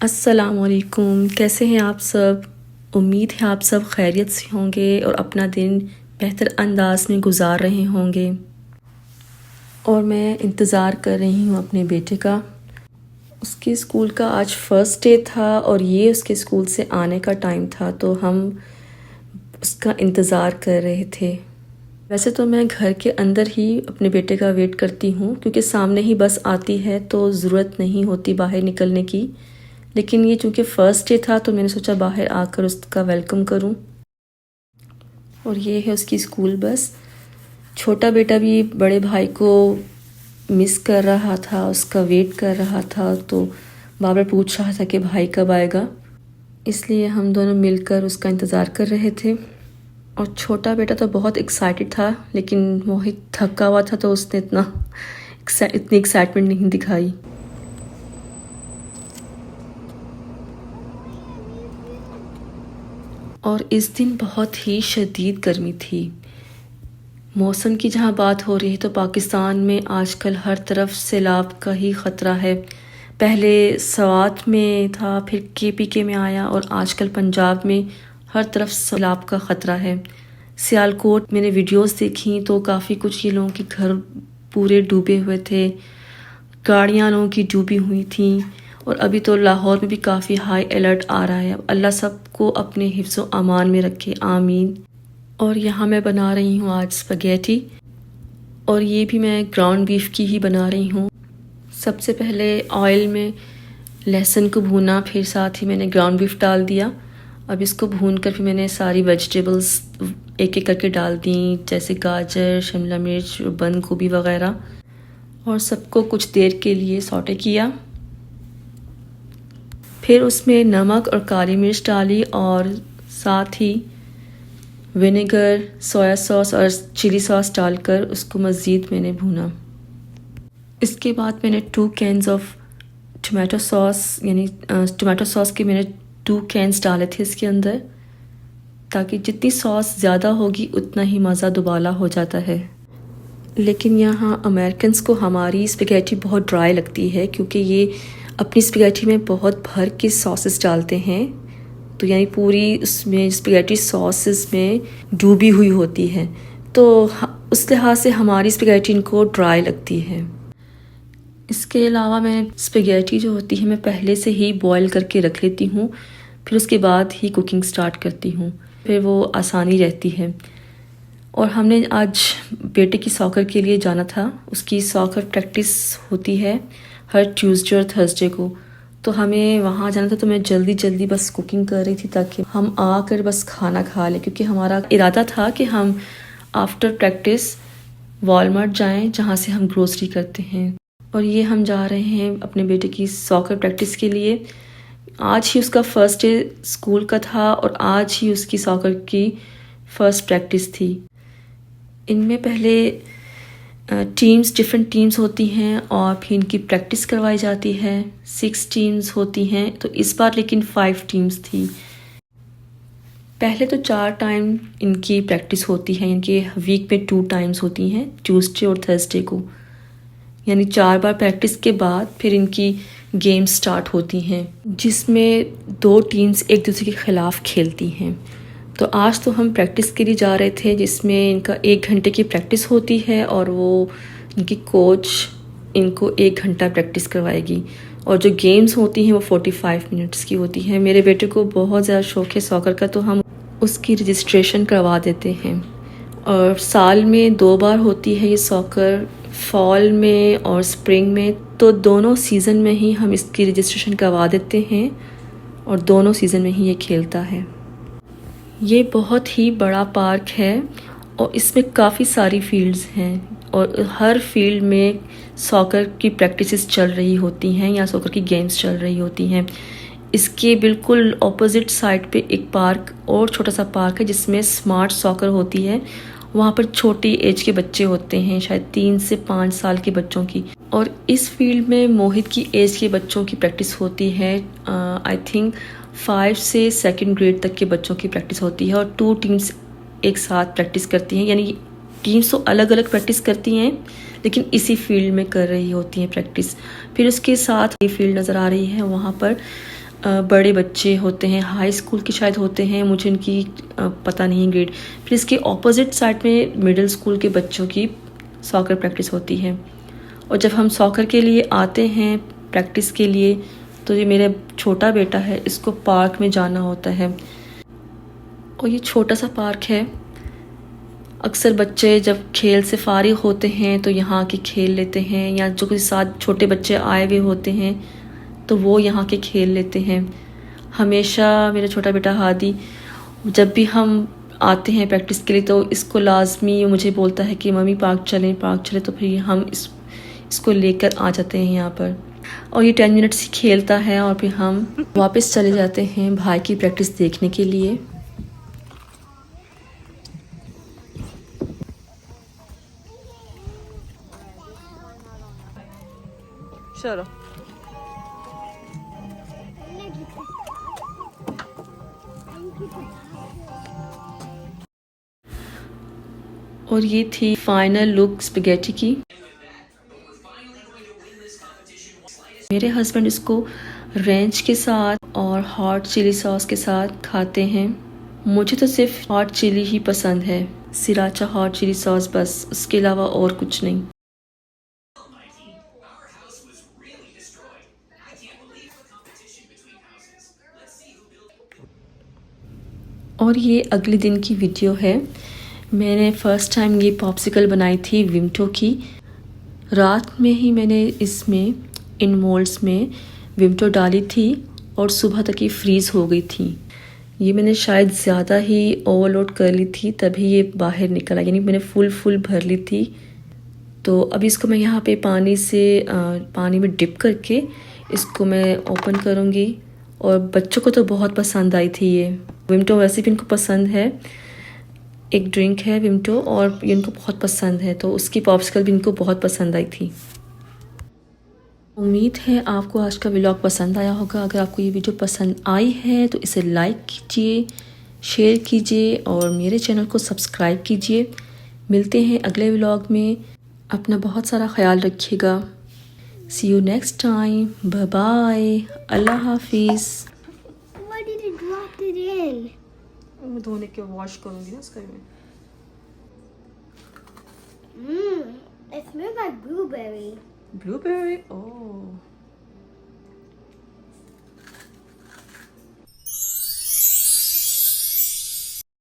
अस्सलामुअलैकुम, कैसे हैं आप सब। उम्मीद है आप सब खैरियत से होंगे और अपना दिन बेहतर अंदाज में गुजार रहे होंगे। और मैं इंतज़ार कर रही हूँ अपने बेटे का। उसके स्कूल का आज फर्स्ट डे था और ये उसके स्कूल से आने का टाइम था, तो हम उसका इंतज़ार कर रहे थे। वैसे तो मैं घर के अंदर ही अपने बेटे का वेट करती हूँ, क्योंकि सामने ही बस आती है तो ज़रूरत नहीं होती बाहर निकलने की। लेकिन ये चूँकि फ़र्स्ट डे था तो मैंने सोचा बाहर आकर उसका वेलकम करूं। और ये है उसकी स्कूल बस। छोटा बेटा भी बड़े भाई को मिस कर रहा था, उसका वेट कर रहा था, तो बार बार पूछ रहा था कि भाई कब आएगा। इसलिए हम दोनों मिलकर उसका इंतज़ार कर रहे थे। और छोटा बेटा तो बहुत एक्साइटेड था, लेकिन मोहित थका हुआ था तो उसने इतनी एक्साइटमेंट नहीं दिखाई। और इस दिन बहुत ही शदीद गर्मी थी। मौसम की जहाँ बात हो रही है तो पाकिस्तान में आजकल हर तरफ सैलाब का ही ख़तरा है। पहले सवात में था, फिर KPK में आया और आजकल पंजाब में हर तरफ सैलाब का ख़तरा है। सियालकोट मैंने वीडियोस देखी तो काफ़ी कुछ ये लोगों के घर पूरे डूबे हुए थे, गाड़ियाँ लोगों की डूबी हुई थी। और अभी तो लाहौर में भी काफ़ी हाई अलर्ट आ रहा है। अल्लाह सबको अपने हिफ्ज़ व अमान में रखे, आमीन। और यहाँ मैं बना रही हूँ आज स्पगेटी, और ये भी मैं ग्राउंड बीफ की ही बना रही हूँ। सबसे पहले ऑयल में लहसुन को भूना, फिर साथ ही मैंने ग्राउंड बीफ डाल दिया। अब इसको भून कर फिर मैंने सारी वेजिटेबल्स एक एक करके डाल दी, जैसे गाजर, शिमला मिर्च, बंद गोभी वगैरह, और सबको कुछ देर के लिए सौटे किया। फिर उसमें नमक और काली मिर्च डाली और साथ ही विनेगर, सोया सॉस और चिली सॉस डालकर उसको मज़ीद मैंने भूना। इसके बाद मैंने 2 कैन्स ऑफ टमाटो सॉस, यानी टमाटो सॉस के मैंने 2 कैन्स डाले थे इसके अंदर, ताकि जितनी सॉस ज़्यादा होगी उतना ही मज़ा दुबाला हो जाता है। लेकिन यहाँ अमेरिकन्स को हमारी स्पगेटी बहुत ड्राई लगती है, क्योंकि ये अपनी स्पगेटी में बहुत भर के सॉसेस डालते हैं, तो यानी पूरी उसमें स्पगेटी सॉसेस में डूबी हुई होती है, तो उस लिहाज से हमारी स्पगेटी इनको ड्राई लगती है। इसके अलावा मैं स्पगेटी जो होती है मैं पहले से ही बॉईल करके रख लेती हूँ, फिर उसके बाद ही कुकिंग स्टार्ट करती हूँ, फिर वो आसानी रहती है। और हमने आज बेटे की सॉकर के लिए जाना था। उसकी सॉकर प्रैक्टिस होती है हर ट्यूसडे और थर्सडे को, तो हमें वहाँ जाना था। तो मैं जल्दी जल्दी बस कुकिंग कर रही थी ताकि हम आकर बस खाना खा लें, क्योंकि हमारा इरादा था कि हम आफ्टर प्रैक्टिस वॉलमार्ट जाएं, जहाँ से हम ग्रोसरी करते हैं। और ये हम जा रहे हैं अपने बेटे की सॉकर प्रैक्टिस के लिए। आज ही उसका फर्स्ट डे स्कूल का था और आज ही उसकी सॉकर की फ़र्स्ट प्रैक्टिस थी। इनमें पहले डिफरेंट टीम्स होती हैं और फिर इनकी प्रैक्टिस करवाई जाती है। 6 टीम्स होती हैं, तो इस बार लेकिन 5 टीम्स थी। पहले तो 4 टाइम इनकी प्रैक्टिस होती है, इनके वीक में 2 टाइम्स होती हैं, ट्यूसडे और थर्सडे को, यानी 4 बार प्रैक्टिस के बाद फिर इनकी गेम्स स्टार्ट होती हैं, जिसमें 2 टीम्स एक दूसरे के ख़िलाफ़ खेलती हैं। तो आज तो हम प्रैक्टिस के लिए जा रहे थे, जिसमें इनका 1 घंटे की प्रैक्टिस होती है और वो इनकी कोच इनको 1 घंटा प्रैक्टिस करवाएगी। और जो गेम्स होती हैं वो 45 मिनट्स की होती हैं। मेरे बेटे को बहुत ज़्यादा शौक़ है सॉकर का, तो हम उसकी रजिस्ट्रेशन करवा देते हैं। और साल में 2 बार होती है ये सॉकर, फॉल में और स्प्रिंग में, तो दोनों सीज़न में ही हम इसकी रजिस्ट्रेशन करवा देते हैं और दोनों सीज़न में ही ये खेलता है। ये बहुत ही बड़ा पार्क है और इसमें काफ़ी सारी फील्ड्स हैं और हर फील्ड में सॉकर की प्रैक्टिसेस चल रही होती हैं या सॉकर की गेम्स चल रही होती हैं। इसके बिल्कुल ऑपोजिट साइड पे एक पार्क और छोटा सा पार्क है जिसमें स्मार्ट सॉकर होती है। वहाँ पर छोटी एज के बच्चे होते हैं, शायद 3 से 5 साल के बच्चों की। और इस फील्ड में मोहित की एज के बच्चों की प्रैक्टिस होती है। आई थिंक 5 से 2nd ग्रेड तक के बच्चों की प्रैक्टिस होती है और 2 टीम्स एक साथ प्रैक्टिस करती हैं, यानी टीम्स तो अलग अलग प्रैक्टिस करती हैं लेकिन इसी फील्ड में कर रही होती हैं प्रैक्टिस। फिर उसके साथ ये फील्ड नज़र आ रही है, वहाँ पर बड़े बच्चे होते हैं, हाई स्कूल के शायद होते हैं, मुझे इनकी पता नहीं ग्रेड। फिर इसके ऑपोजिट साइड में मिडिल स्कूल के बच्चों की सॉकर प्रैक्टिस होती है। और जब हम सॉकर के लिए आते हैं प्रैक्टिस के लिए, तो ये मेरा छोटा बेटा है, इसको पार्क में जाना होता है। और ये छोटा सा पार्क है। अक्सर बच्चे जब खेल से फारिग होते हैं तो यहाँ आके खेल लेते हैं, या जो कोई साथ छोटे बच्चे आए हुए होते हैं तो वो यहाँ के खेल लेते हैं। हमेशा मेरा छोटा बेटा हादी जब भी हम आते हैं प्रैक्टिस के लिए तो इसको लाजमी मुझे बोलता है कि मम्मी पार्क चलें, तो फिर हम इसको लेकर आ जाते हैं यहाँ पर। और ये 10 मिनट्स ही खेलता है और फिर हम वापस चले जाते हैं भाई की प्रैक्टिस देखने के लिए। चलो और ये थी फाइनल लुक स्पैगेटी की। मेरे हस्बैंड इसको रेंच के साथ और हॉट चिली सॉस के साथ खाते हैं। मुझे तो सिर्फ हॉट चिली ही पसंद है, सिराचा हॉट चिली सॉस बस, उसके अलावा और कुछ नहीं। और ये अगले दिन की वीडियो है। मैंने फ़र्स्ट टाइम ये पॉप्सिकल बनाई थी विमटो की। रात में ही मैंने इसमें इन मोल्ड्स में विमटो डाली थी और सुबह तक ये फ्रीज़ हो गई थी। ये मैंने शायद ज़्यादा ही ओवरलोड कर ली थी, तभी ये बाहर निकला, यानी मैंने फुल भर ली थी। तो अब इसको मैं यहाँ पे पानी में डिप करके इसको मैं ओपन करूँगी। और बच्चों को तो बहुत पसंद आई थी ये विमटो, वैसे भी इनको पसंद है, एक ड्रिंक है विमटो और ये इनको बहुत पसंद है, तो उसकी पॉप्सिकल भी इनको बहुत पसंद आई थी। उम्मीद है आपको आज का व्लॉग पसंद आया होगा। अगर आपको ये वीडियो पसंद आई है तो इसे लाइक कीजिए, शेयर कीजिए और मेरे चैनल को सब्सक्राइब कीजिए। मिलते हैं अगले व्लॉग में। अपना बहुत सारा ख्याल रखिएगा। See you next time, bye bye, अल्लाह हाफिज़। मैं धोने के वॉश करूँगी ना इसका मैं। It smells like blueberry. Blueberry? Oh.